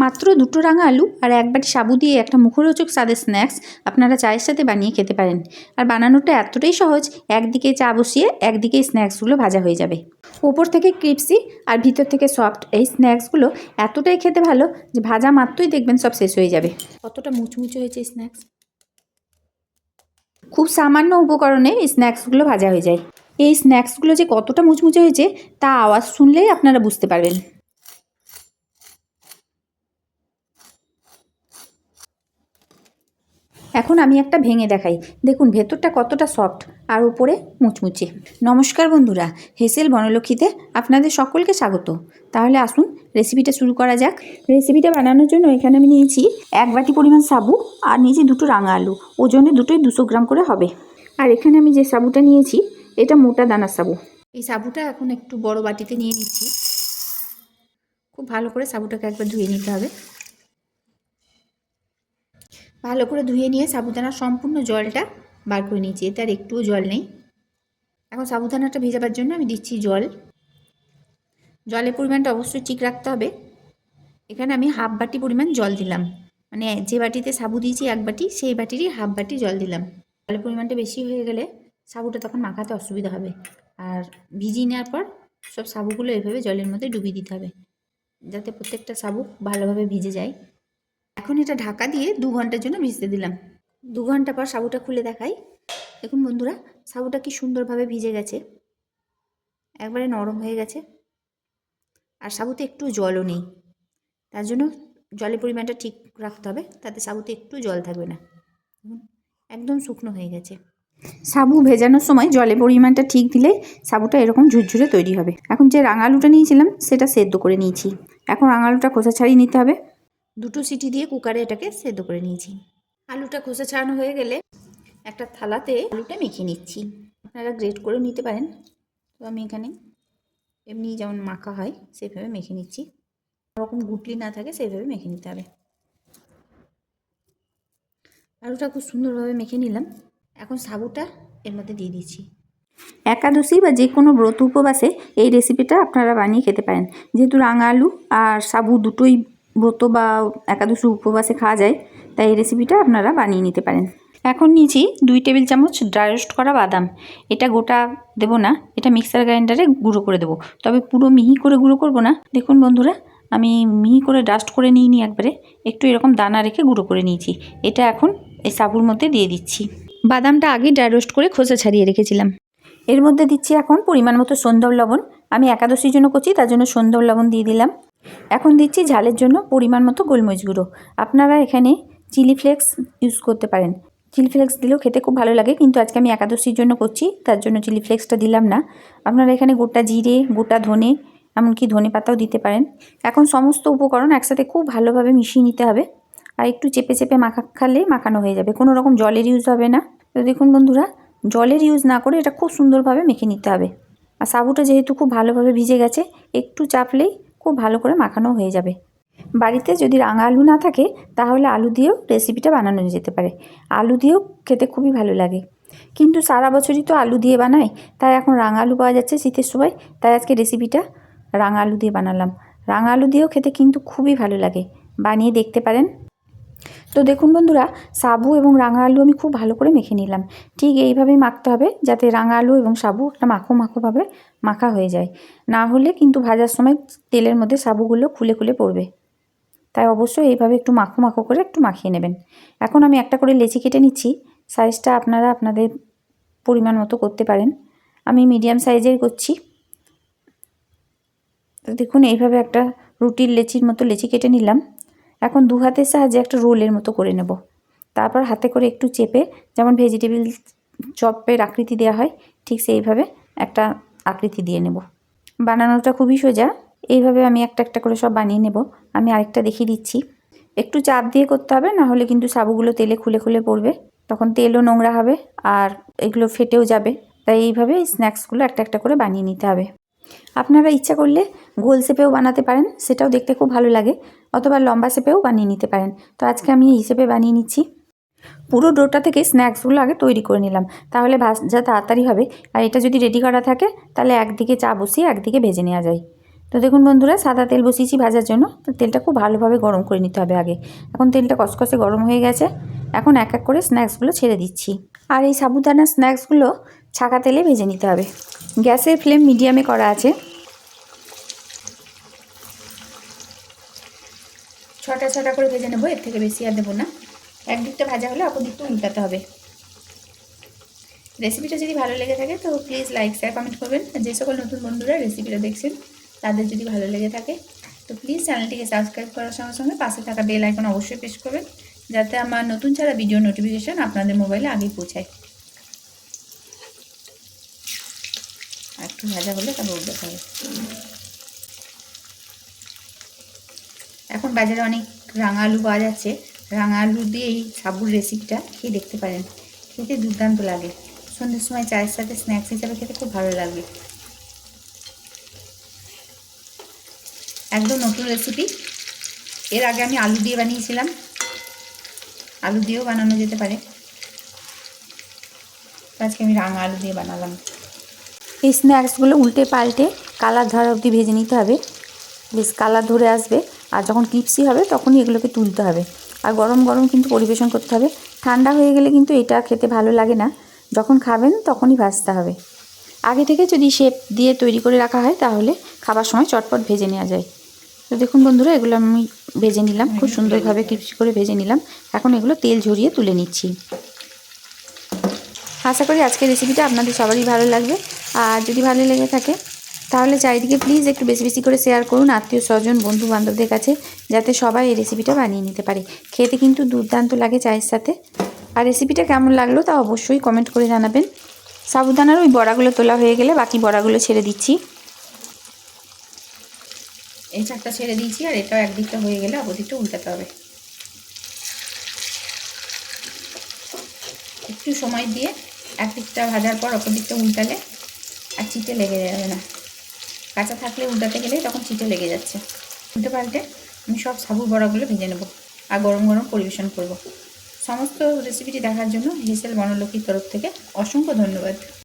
মাত্র দুটো রাঙা আলু আর এক বাটি সাবু দিয়ে একটা মুখরোচক স্বাদের স্ন্যাক্স আপনারা চায়ের সাথে বানিয়ে খেতে পারেন। আর বানানোটা এতটাই সহজ, একদিকে চা বসিয়ে একদিকে স্ন্যাক্সগুলো ভাজা হয়ে যাবে। ওপর থেকে ক্রিপসি আর ভিতর থেকে সফট এই স্ন্যাক্সগুলো এতটাই খেতে ভালো যে ভাজা মাত্রই দেখবেন সব শেষ হয়ে যাবে। কতটা মুচমুচে হয়েছে স্ন্যাক্স, খুব সামান্য উপকরণে এই স্ন্যাক্সগুলো ভাজা হয়ে যায়। এই স্ন্যাক্সগুলো যে কতটা মুচমুচে হয়েছে তা আওয়াজ শুনলেই আপনারা বুঝতে পারবেন। এখন আমি একটা ভেঙে দেখাই, দেখুন ভেতরটা কতটা সফট আর উপরে মুচমুচে। নমস্কার বন্ধুরা, হেসেল বনলক্ষ্মীতে আপনাদের সকলকে স্বাগত। তাহলে আসুন রেসিপিটা শুরু করা যাক। রেসিপিটা বানানোর জন্য এখানে আমি নিয়েছি এক বাটি পরিমাণ সাবু আর নিয়েছি দুটো রাঙা আলু, ওজনে দুটোই 200 গ্রাম করে হবে। আর এখানে আমি যে সাবুটা নিয়েছি এটা মোটা দানার সাবু। এই সাবুটা এখন একটু বড় বাটিতে নিয়ে নিচ্ছি। খুব ভালো করে সাবুটাকে একবার ধুয়ে নিতে হবে। ভালো করে ধুয়ে নিয়ে সাবুদানার সম্পূর্ণ জলটা বার করে নিয়েছি, এতে আর একটুও জল নেই। এখন সাবুদানাটা ভেজাবার জন্য আমি দিচ্ছি জল। জলের পরিমাণটা অবশ্যই ঠিক রাখতে হবে। এখানে আমি হাফ বাটি পরিমাণ জল দিলাম, মানে যে বাটিতে সাবু দিয়েছি এক বাটি, সেই বাটিরই হাফ বাটি জল দিলাম। জলের পরিমাণটা বেশি হয়ে গেলে সাবুটা তখন মাখাতে অসুবিধা হবে। আর ভিজিয়ে নেওয়ার পর সব সাবুগুলো এভাবে জলের মধ্যে ডুবিয়ে দিতে হবে, যাতে প্রত্যেকটা সাবু ভালোভাবে ভিজে যায়। এখন এটা ঢাকা দিয়ে 2 ঘন্টার জন্য ভিজতে দিলাম। 2 ঘন্টা পর সাবুটা খুলে দেখাই। দেখুন বন্ধুরা, সাবুটা কি সুন্দরভাবে ভিজে গেছে, একবারে নরম হয়ে গেছে। আর সাবুতে একটু জলও নেই, তার জন্য জলের পরিমাণটা ঠিক রাখতে হবে, তাতে সাবুতে একটু জল থাকবে না। একদম শুকনো হয়ে গেছে। সাবু ভেজানোর সময় জলের পরিমাণটা ঠিক দিলে সাবুটা এরকম ঝুরঝুরে তৈরি হবে। এখন যে রাঙা আলুটা নিয়েছিলাম সেটা সেদ্ধ করে নিয়েছি। এখন রাঙা আলুটা খোসা ছাড়িয়ে নিতে হবে। 2টো সিটি দিয়ে কুকারে এটাকে সেদ্ধ করে নিয়েছি। আলুটা খোসা ছাড়ানো হয়ে গেলে একটা থালাতে আলুটা মেখে নিচ্ছি। আপনারা গ্রেট করে নিতে পারেন, তো আমি এখানে এমনি যেমন মাখা হয় সেইভাবে মেখে নিচ্ছি। ওরকম গুটলি না থাকে সেইভাবে মেখে নিতে হবে। আলুটা খুব সুন্দরভাবে মেখে নিলাম। এখন সাবুটা এর মধ্যে দিয়ে দিচ্ছি। একাদশী বা যে কোনো ব্রত উপবাসে এই রেসিপিটা আপনারা বানিয়ে খেতে পারেন। যেহেতু রাঙা আলু আর সাবু দুটোই ব্রত বা একাদশী উপবাসে খাওয়া যায়, তাই এই রেসিপিটা আপনারা বানিয়ে নিতে পারেন। এখন নিয়েছি 2 টেবিল চামচ ড্রাই রোস্ট করা বাদাম। এটা গোটা দেবো না, এটা মিক্সার গ্রাইন্ডারে গুঁড়ো করে দেবো, তবে পুরো মিহি করে গুঁড়ো করব না। দেখুন বন্ধুরা, আমি মিহি করে ডাস্ট করে নিইনি, একবারে একটু এরকম দানা রেখে গুঁড়ো করে নিয়েছি। এটা এখন এই সাবুর মধ্যে দিয়ে দিচ্ছি। বাদামটা আগে ড্রাই রোস্ট করে খোসা ছাড়িয়ে রেখেছিলাম। এর মধ্যে দিচ্ছি এখন পরিমাণ মতো সন্দব লবণ। আমি একাদশীর জন্য করছি, তার জন্য সন্দব লবণ দিয়ে দিলাম। এখন দিচ্ছি ঝালের জন্য পরিমাণ মতো গোলমরিচ গুঁড়ো। আপনারা এখানে চিলি ফ্লেক্স ইউজ করতে পারেন, চিলি ফ্লেক্স দিলেও খেতে খুব ভালো লাগে, কিন্তু আজকে আমি একাদশীর জন্য করছি, তার জন্য চিলি ফ্লেক্সটা দিলাম না। আপনারা এখানে গোটা জিরে, গোটা ধনে, এমনকি ধনে পাতাও দিতে পারেন। এখন সমস্ত উপকরণ একসাথে খুব ভালোভাবে মিশিয়ে নিতে হবে। আর একটু চেপে চেপে মাখানো হয়ে যাবে, কোনো রকম জলের ইউজ হবে না। তো দেখুন বন্ধুরা, জলের ইউজ না করে এটা খুব সুন্দরভাবে মেখে নিতে হবে। আর সাবুটা যেহেতু খুব ভালোভাবে ভিজে গেছে, একটু চাপলেই খুব ভালো করে মাখানো হয়ে যাবে। বাড়িতে যদি রাঙা আলু না থাকে তাহলে আলু দিয়েও রেসিপিটা বানানো যেতে পারে। আলু দিয়েও খেতে খুবই ভালো লাগে, কিন্তু সারা বছরই তো আলু দিয়ে বানাই, তাই এখন রাঙা আলু পাওয়া যাচ্ছে শীতের সময়, তাই আজকে রেসিপিটা রাঙা আলু দিয়ে বানালাম। রাঙা আলু দিয়েও খেতে কিন্তু খুবই ভালো লাগে, বানিয়ে দেখতে পারেন। তো দেখুন বন্ধুরা, সাবু এবং রাঙা আলু আমি খুব ভালো করে মেখে নিলাম। ঠিক এইভাবেই মাখতে হবে, যাতে রাঙা আলু এবং সাবু একটা মাখো মাখোভাবে মাখা হয়ে যায়। না হলে কিন্তু ভাজার সময় তেলের মধ্যে সাবুগুলো খুলে খুলে পড়বে, তাই অবশ্যই এইভাবে একটু মাখো মাখো করে একটু মাখিয়ে নেবেন। এখন আমি একটা করে লেচি কেটে নিচ্ছি। সাইজটা আপনারা আপনাদের পরিমাণ মতো করতে পারেন, আমি মিডিয়াম সাইজের করছি। তো দেখুন এইভাবে একটা রুটির লেচির মতো লেচি কেটে নিলাম। এখন 2 হাতের সাহায্যে একটা রোলের মতো করে নেব। তারপর হাতে করে একটু চেপে, যেমন ভেজিটেবিল চপের আকৃতি দেওয়া হয় ঠিক সেইভাবে একটা আকৃতি দিয়ে নেব। বানানোটা খুবই সোজা, এইভাবে আমি একটা একটা করে সব বানিয়ে নেব। আমি আরেকটা দেখিয়ে দিচ্ছি। একটু চাপ দিয়ে করতে হবে, না হলে কিন্তু সাবুগুলো তেলে খুলে খুলে পড়বে, তখন তেলও নোংরা হবে আর এগুলো ফেটেও যাবে। তাই এইভাবে স্ন্যাক্সগুলো একটা একটা করে বানিয়ে নিতে হবে। আপনারা ইচ্ছা করলে গোল শেপেও বানাতে পারেন, সেটাও দেখতে খুব ভালো লাগে, অথবা লম্বা শেপেও বানিয়ে নিতে পারেন। তো আজকে আমি এই শেপে বানিয়ে নিচ্ছি। পুরো ডোটা থেকে স্ন্যাক্সগুলো আগে তৈরি করে নিলাম, তাহলে ভাজা তাড়াতাড়ি হবে। আর এটা যদি রেডি করা থাকে তাহলে একদিকে চা বসিয়ে একদিকে ভেজে নেওয়া যায়। তো দেখুন বন্ধুরা, সাদা তেল বসিয়েছি ভাজার জন্য। তো তেলটা খুব ভালোভাবে গরম করে নিতে হবে আগে। এখন তেলটা কষকষে গরম হয়ে গেছে। এখন এক এক করে স্ন্যাক্সগুলো ছেড়ে দিচ্ছি। আর এই সাবুদানার স্ন্যাক্সগুলো ছাকা তেলে ভেজে নিতে হবে। গ্যাসের ফ্লেম মিডিয়ামে করা আছে। 6টা করে ভেজে নেবো, এর থেকে বেশি আর দেবো না। একদিকটা ভাজা হলে অপর দিকটা উল্টাতে হবে। রেসিপিটা যদি ভালো লেগে থাকে তো প্লিজ লাইক শেয়ার কমেন্ট করবেন। যে সকল নতুন বন্ধুরা রেসিপিটা দেখছেন তাদের যদি ভালো লেগে থাকে তো প্লিজ চ্যানেলটিকে সাবস্ক্রাইব করার সঙ্গে সঙ্গে পাশে থাকা বেল আইকন অবশ্যই প্রেস করবেন, যাতে আমার নতুন ছাড়া ভিডিও নোটিফিকেশান আপনাদের মোবাইলে আগেই পৌঁছায়। আর একটু ভাজা হলে তারপর উল্টাতে হবে। এখন বাজারে অনেক রাঙা আলু পাওয়া যাচ্ছে। রাঙা আলু দিয়ে এই সাবুর রেসিপিটা খেয়ে দেখতে পারেন, খেতে দুর্দান্ত লাগে। সন্ধ্যের সময় চায়ের সাথে স্ন্যাক্স হিসাবে খেতে খুব ভালো লাগবে। একদম নতুন রেসিপি। এর আগে আমি আলু দিয়ে বানিয়েছিলাম, আলু দিয়েও বানানো যেতে পারে। আজকে আমি রাঙা আলু দিয়ে বানালাম। এই স্ন্যাক্সগুলো উল্টে পাল্টে কালার ধরা অবধি ভেজে নিতে হবে। বেশ কালার ধরে আসবে, আর যখন ক্রিপসি হবে তখনই এগুলোকে তুলতে হবে। আর গরম গরম কিন্তু পরিবেশন করতে হবে। ঠান্ডা হয়ে গেলে কিন্তু এটা খেতে ভালো লাগে না। যখন খাবেন তখনই ভাজতে হবে। আগে থেকে যদি শেপ দিয়ে তৈরি করে রাখা হয় তাহলে খাবার সময় চটপট ভেজে নেওয়া যায়। তো দেখুন বন্ধুরা, এগুলো আমি ভেজে নিলাম, খুব সুন্দরভাবে ক্রিপসি করে ভেজে নিলাম। এখন এগুলো তেল ঝরিয়ে তুলে নিচ্ছি। আশা করি আজকের রেসিপিটা আপনাদের সবারই ভালো লাগবে। আর যদি ভালো লেগে থাকে তাহলে চারিদিকে প্লিজ একটু বেশি বেশি করে শেয়ার করুন আত্মীয় স্বজন বন্ধু বান্ধবদের কাছে, যাতে সবাই এই রেসিপিটা বানিয়ে নিতে পারে। খেতে কিন্তু দুর্দান্ত লাগে চায়ের সাথে। আর রেসিপিটা কেমন লাগলো তা অবশ্যই কমেন্ট করে জানাবেন। সাবুদানার ওই বড়াগুলো তোলা হয়ে গেলে বাকি বড়াগুলো ছেড়ে দিচ্ছি। এই চারটা ছেড়ে দিয়েছি, আর এটাও একদিকটা হয়ে গেলে অপর দিকটা উল্টাতে হবে। একটু সময় দিয়ে একদিকটা ভাজার পর অপর দিকটা উল্টালে আর চিটে লেগে যাবে না। কাঁচা থাকলে উল্টাতে গেলে তখন চিটে লেগে যাচ্ছে। উল্টে পাল্টে আমি সব সাবুর বড়াগুলো ভেজে নেব আর গরম গরম পরিবেশন করব। সমস্ত রেসিপিটি দেখার জন্য হেসেল বনলক্ষ্মীর তরফ থেকে অসংখ্য ধন্যবাদ।